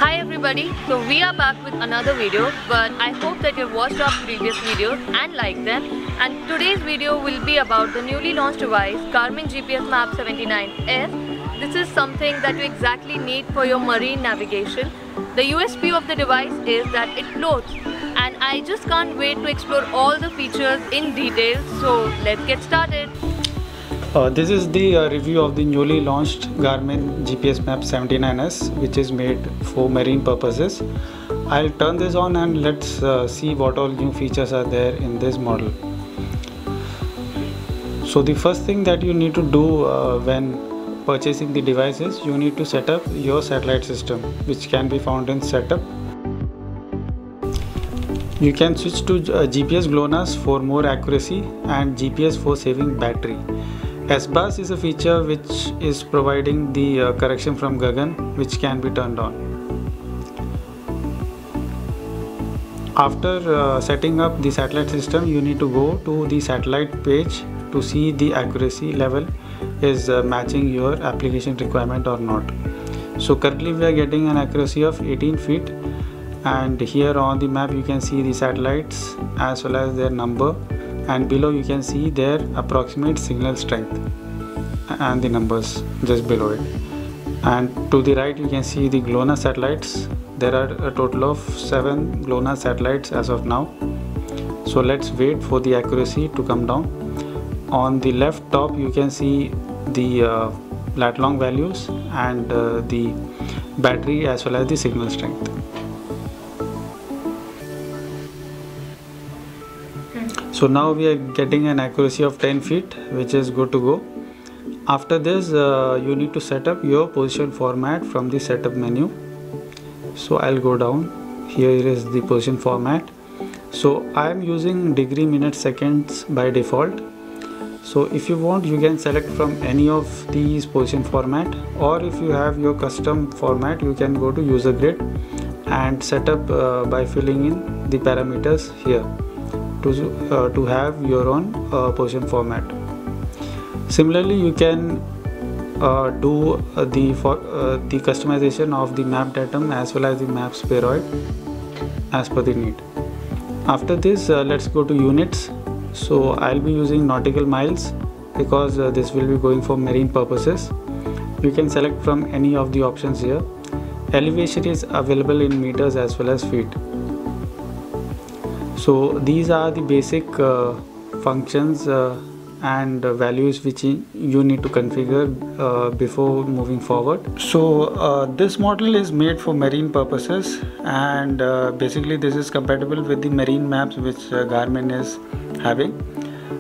Hi everybody, so we are back with another video, but I hope that you've watched our previous videos and liked them. And today's video will be about the newly launched device Garmin GPSMAP 79s. This is something that you exactly need for your marine navigation. The USP of the device is that it floats, and I just can't wait to explore all the features in detail, so let's get started. This is the review of the newly launched Garmin GPSMAP 79s, which is made for marine purposes. I'll turn this on and let's see what all new features are there in this model. So the first thing that you need to do when purchasing the device is you need to set up your satellite system, which can be found in setup. You can switch to GPS GLONASS for more accuracy and GPS for saving battery. SBAS is a feature which is providing the correction from Gagan, which can be turned on. After setting up the satellite system, you need to go to the satellite page to see the accuracy level is matching your application requirement or not. So currently we are getting an accuracy of 18 feet, and here on the map you can see the satellites as well as their number, and below you can see their approximate signal strength and the numbers just below it. And to the right you can see the GLONASS satellites. There are a total of 7 GLONASS satellites as of now. So let's wait for the accuracy to come down. On the left top you can see the lat long values and the battery as well as the signal strength. So now we are getting an accuracy of 10 feet, which is good to go. After this you need to set up your position format from the setup menu. So I'll go down. Here is the position format. So I am using degree, minutes, seconds by default. So if you want, you can select from any of these position format, or if you have your custom format you can go to user grid and set up by filling in the parameters here to have your own position format. Similarly, you can do the customization of the map datum as well as the map spheroid as per the need. After this, let's go to units. So I'll be using nautical miles because this will be going for marine purposes. You can select from any of the options here. Elevation is available in meters as well as feet. So these are the basic functions and values which you need to configure before moving forward. So this model is made for marine purposes, and basically this is compatible with the marine maps which Garmin is having.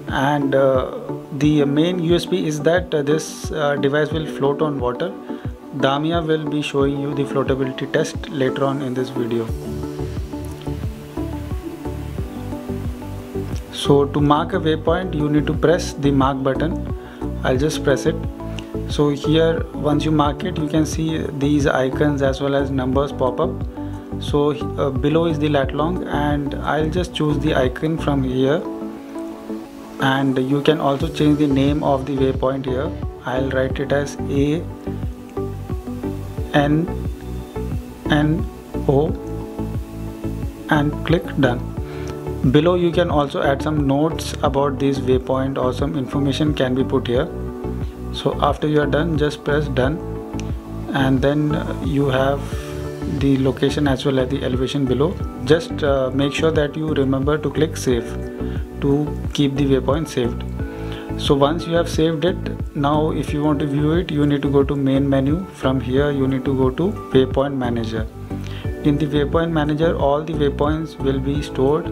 And the main USP is that this device will float on water. Damia will be showing you the floatability test later on in this video. So to mark a waypoint you need to press the mark button. I'll just press it. So here once you mark it you can see these icons as well as numbers pop up. So below is the lat long, and I'll just choose the icon from here, and you can also change the name of the waypoint here. I'll write it as ANNO and click done. Below you can also add some notes about this waypoint, or some information can be put here. So after you are done, just press done, and then you have the location as well as the elevation below. Just make sure that you remember to click save to keep the waypoint saved. So once you have saved it, now if you want to view it you need to go to main menu. From here you need to go to Waypoint Manager. In the Waypoint Manager all the waypoints will be stored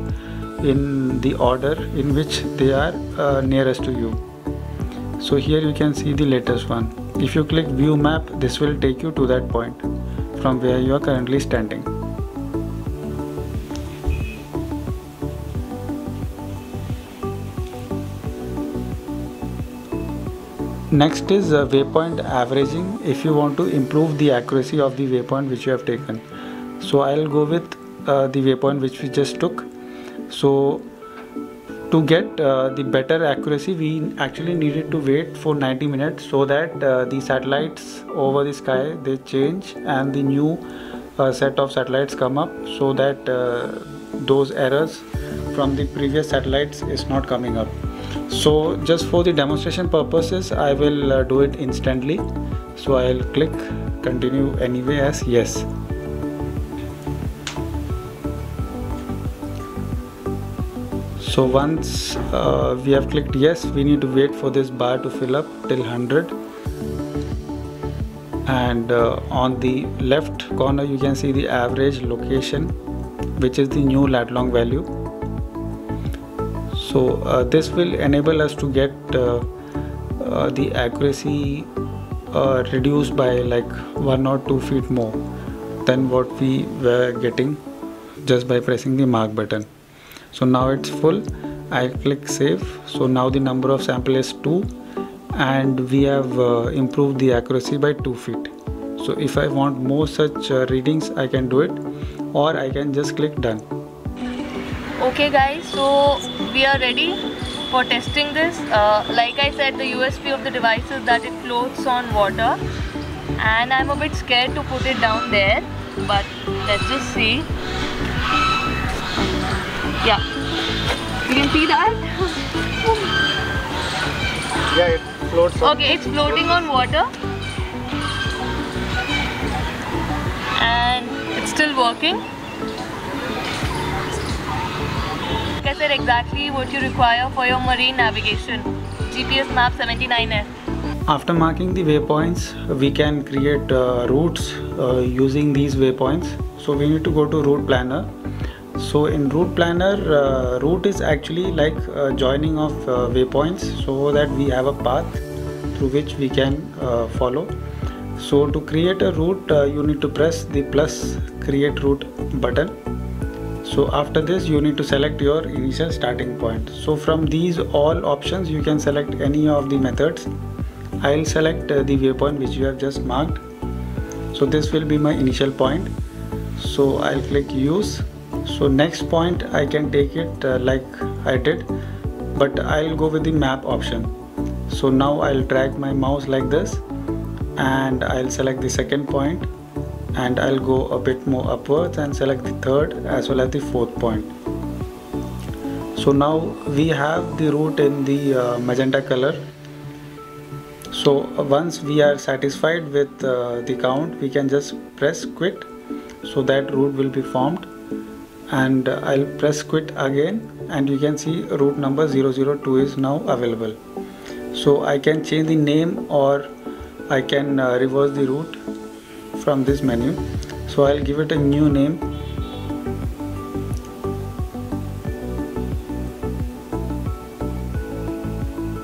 in the order in which they are nearest to you. So here you can see the latest one. If you click view map, this will take you to that point from where you are currently standing. Next is waypoint averaging, if you want to improve the accuracy of the waypoint which you have taken. So I'll go with the waypoint which we just took. So to get the better accuracy, we actually needed to wait for 90 minutes so that the satellites over the sky they change and the new set of satellites come up, so that those errors from the previous satellites is not coming up. So just for the demonstration purposes, I will do it instantly. So I'll click continue anyway as yes. So once we have clicked yes, we need to wait for this bar to fill up till 100. And on the left corner you can see the average location, which is the new lat long value. So this will enable us to get the accuracy reduced by like 1 or 2 feet more than what we were getting just by pressing the mark button. So now it's full. I click save. So now the number of sample is 2, and we have improved the accuracy by 2 feet. So if I want more such readings, I can do it, or I can just click done. Okay guys, so we are ready for testing this. Like I said, the USP of the device is that it floats on water, and I'm a bit scared to put it down there, but let's just see. Yeah, you can see that. Yeah, it floats on. Okay, it's floating on water and it's still working. Like I said, exactly what you require for your marine navigation. GPSMAP 79s. After marking the waypoints, we can create routes using these waypoints. So we need to go to route planner. So in route planner, route is actually like joining of waypoints, so that we have a path through which we can follow. So to create a route, you need to press the plus create route button. So after this, you need to select your initial starting point. So from these all options, you can select any of the methods. I'll select the waypoint which you have just marked. So this will be my initial point. So I'll click use. So next point I can take it like I did, but I'll go with the map option. So now I'll drag my mouse like this, and I'll select the second point, and I'll go a bit more upwards and select the third as well as the fourth point. So now we have the route in the magenta color. So once we are satisfied with the count, we can just press quit, so that route will be formed. And I'll press quit again, and you can see route number 002 is now available. So I can change the name, or I can reverse the route from this menu. So I'll give it a new name.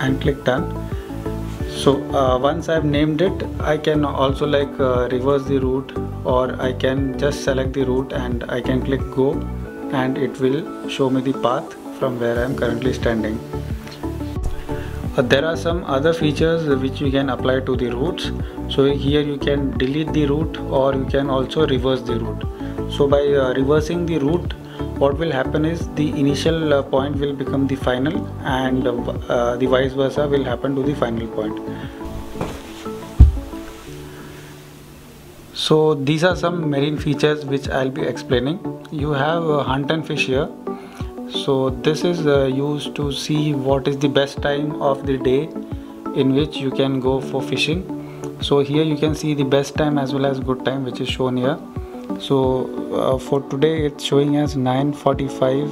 And click done. So once I've named it, I can also like reverse the route, or I can just select the route and I can click go, and it will show me the path from where I am currently standing. There are some other features which you can apply to the routes. So here you can delete the route, or you can also reverse the route. So by reversing the route, what will happen is the initial point will become the final, and the vice versa will happen to the final point. So these are some marine features which I'll be explaining. You have hunt and fish here. So this is used to see what is the best time of the day in which you can go for fishing. So here you can see the best time as well as good time, which is shown here. So for today it's showing as 9:45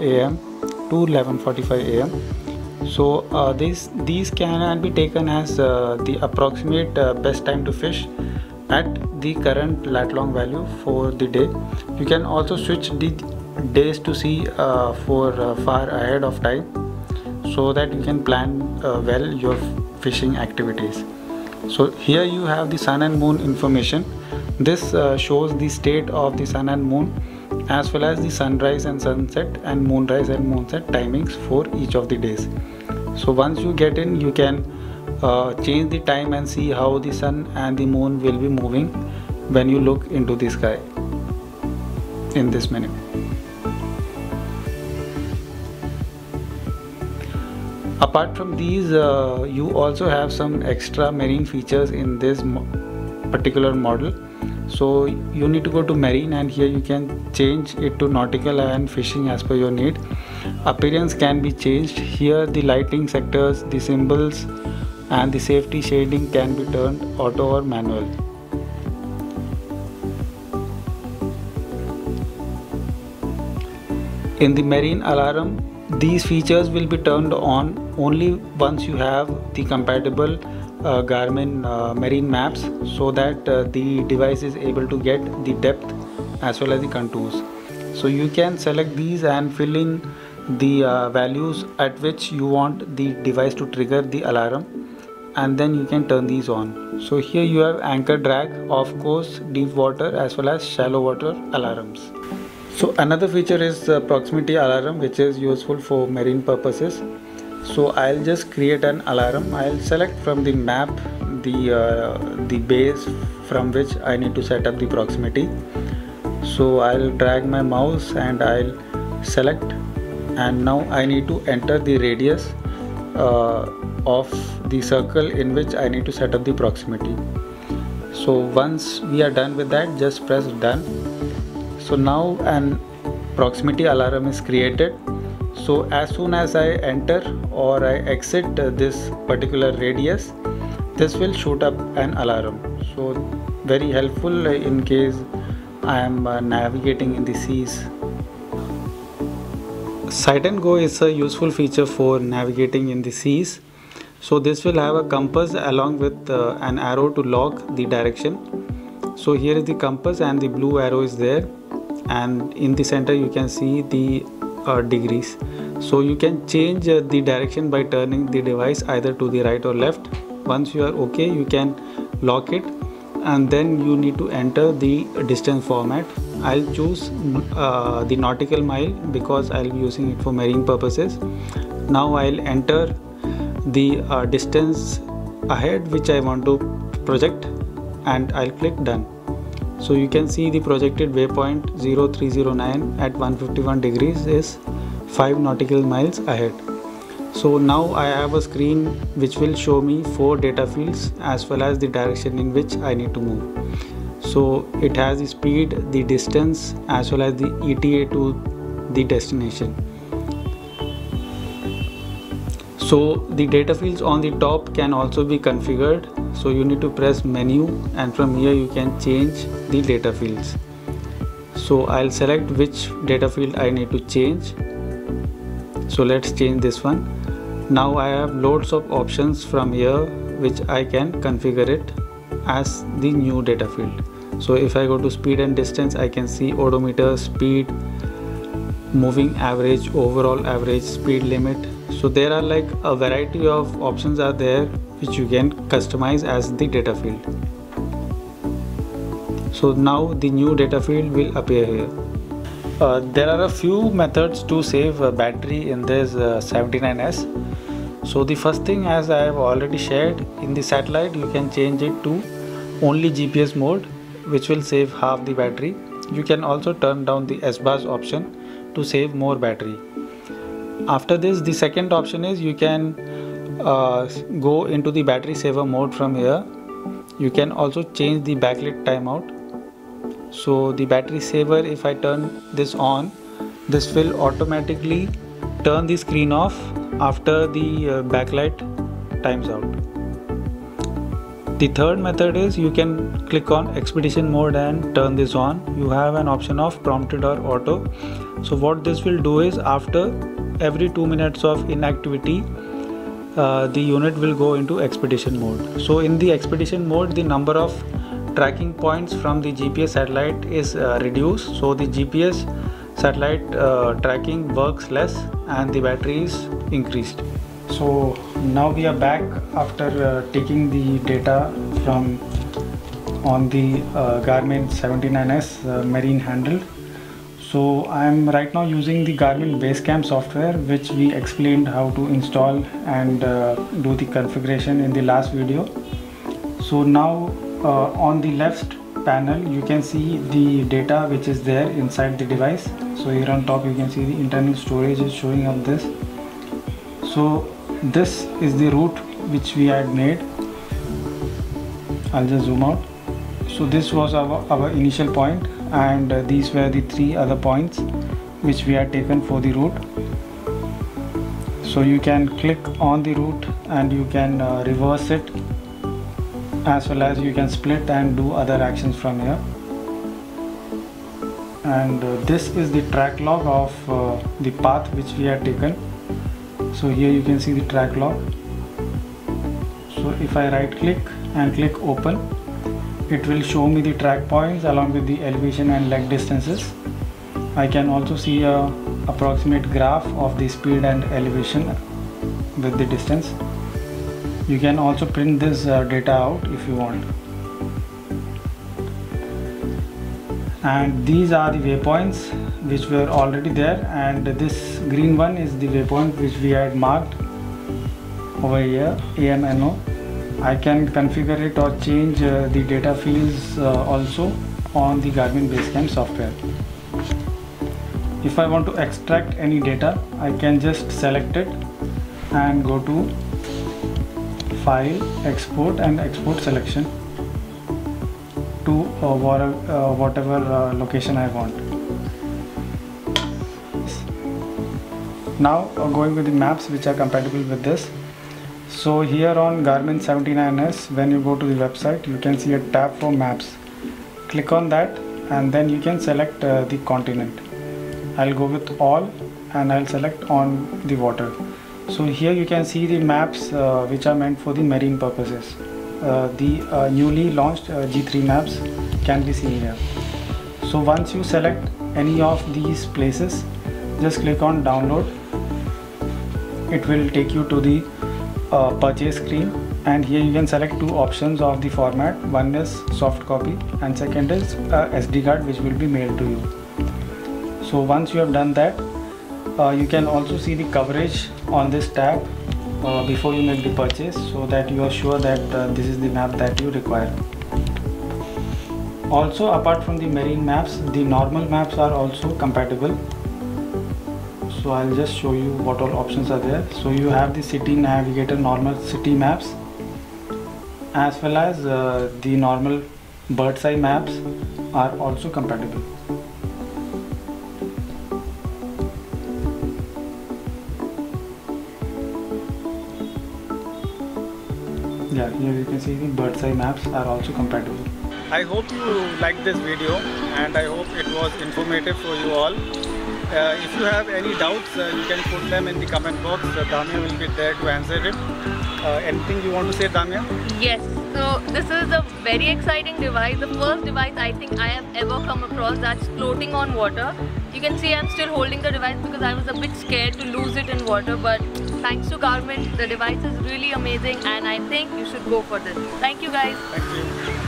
AM to 11:45 AM. So these can be taken as the approximate best time to fish at the current lat long value for the day. You can also switch the days to see for far ahead of time, so that you can plan well your fishing activities. So here you have the sun and moon information. This shows the state of the sun and moon, as well as the sunrise and sunset and moonrise and moonset timings for each of the days. So once you get in, you can change the time and see how the sun and the moon will be moving when you look into the sky in this menu. Apart from these, you also have some extra marine features in this particular model. So you need to go to marine, and here you can change it to nautical and fishing as per your need. Appearance can be changed. Here the lighting sectors, the symbols and the safety shading can be turned auto or manual. In the marine alarm, these features will be turned on only once you have the compatible Garmin Marine Maps, so that the device is able to get the depth as well as the contours. So you can select these and fill in the values at which you want the device to trigger the alarm, and then you can turn these on. So here you have anchor drag, off course, deep water as well as shallow water alarms. So another feature is proximity alarm, which is useful for marine purposes. So I'll just create an alarm. I'll select from the map the base from which I need to set up the proximity. So I'll drag my mouse and I'll select, and now I need to enter the radius of the circle in which I need to set up the proximity. So once we are done with that, just press done. So now an proximity alarm is created. So as soon as I enter or I exit this particular radius, this will shoot up an alarm. So very helpful in case I am navigating in the seas. Sight and Go is a useful feature for navigating in the seas. So this will have a compass along with an arrow to log the direction. So here is the compass and the blue arrow is there, and in the center you can see the degrees. So you can change the direction by turning the device either to the right or left. Once you are okay, you can lock it, and then you need to enter the distance format. I'll choose the nautical mile because I'll be using it for marine purposes. Now I'll enter the distance ahead which I want to project, and I'll click done. So you can see the projected waypoint 0309 at 151 degrees is 5 nautical miles ahead. So now I have a screen which will show me 4 data fields as well as the direction in which I need to move. So it has the speed, the distance as well as the ETA to the destination. So the data fields on the top can also be configured. So you need to press menu, and from here you can change the data fields. So I'll select which data field I need to change. So let's change this one. Now I have loads of options from here which I can configure it as the new data field. So if I go to speed and distance, I can see odometer, speed, moving average, overall average, speed limit. So there are like a variety of options are there which you can customize as the data field. So now the new data field will appear here. There are a few methods to save battery in this 79s. So the first thing, as I have already shared, in the satellite you can change it to only GPS mode, which will save half the battery. You can also turn down the S-bars option to save more battery. After this, the second option is you can go into the battery saver mode from here. You can also change the backlit timeout. So the battery saver, if I turn this on, this will automatically turn the screen off after the backlight times out. The third method is you can click on expedition mode and turn this on. You have an option of prompted or auto. So what this will do is, after every 2 minutes of inactivity, the unit will go into expedition mode. So in the expedition mode, the number of tracking points from the GPS satellite is reduced. So the GPS satellite tracking works less and the battery is increased. So now we are back after taking the data from on the Garmin 79s marine handheld. So I am right now using the Garmin Basecamp software, which we explained how to install and do the configuration in the last video. So now on the left panel you can see the data which is there inside the device. So here on top you can see the internal storage is showing up this. So this is the route which we had made. I'll just zoom out. So this was our initial point, and these were the 3 other points which we had taken for the route. So you can click on the route and you can reverse it, as well as you can split and do other actions from here. And this is the track log of the path which we had taken. So here you can see the track log. So if I right click and click open, it will show me the track points along with the elevation and leg distances. I can also see a approximate graph of the speed and elevation with the distance. You can also print this data out if you want. And these are the waypoints which were already there, and this green one is the waypoint which we had marked over here, AMNO. I can configure it or change the data fields also on the Garmin Basecamp software. If I want to extract any data, I can just select it and go to File, Export, and Export Selection to whatever location I want. Now going with the maps which are compatible with this. So here on Garmin 79s, when you go to the website, you can see a tab for maps. Click on that and then you can select the continent. I'll go with all and I'll select on the water. So here you can see the maps which are meant for the marine purposes. The newly launched G3 maps can be seen here. So once you select any of these places, just click on download. It will take you to the purchase screen, and here you can select 2 options of the format. One is soft copy and second is SD card, which will be mailed to you. So once you have done that, you can also see the coverage on this tab before you make the purchase, so that you are sure that this is the map that you require. Also, apart from the marine maps, the normal maps are also compatible. So I'll just show you what all options are there. So you have the city navigator normal city maps, as well as the normal bird's eye maps are also compatible. Yeah, here you can see the bird's eye maps are also compatible. I hope you liked this video and I hope it was informative for you all. If you have any doubts, you can put them in the comment box. Damya will be there to answer it. Anything you want to say, Damya? Yes, so this is a very exciting device. The first device I think I have ever come across that's floating on water. You can see I'm still holding the device because I was a bit scared to lose it in water, but thanks to Garmin, the device is really amazing and I think you should go for this. Thank you guys. Thank you.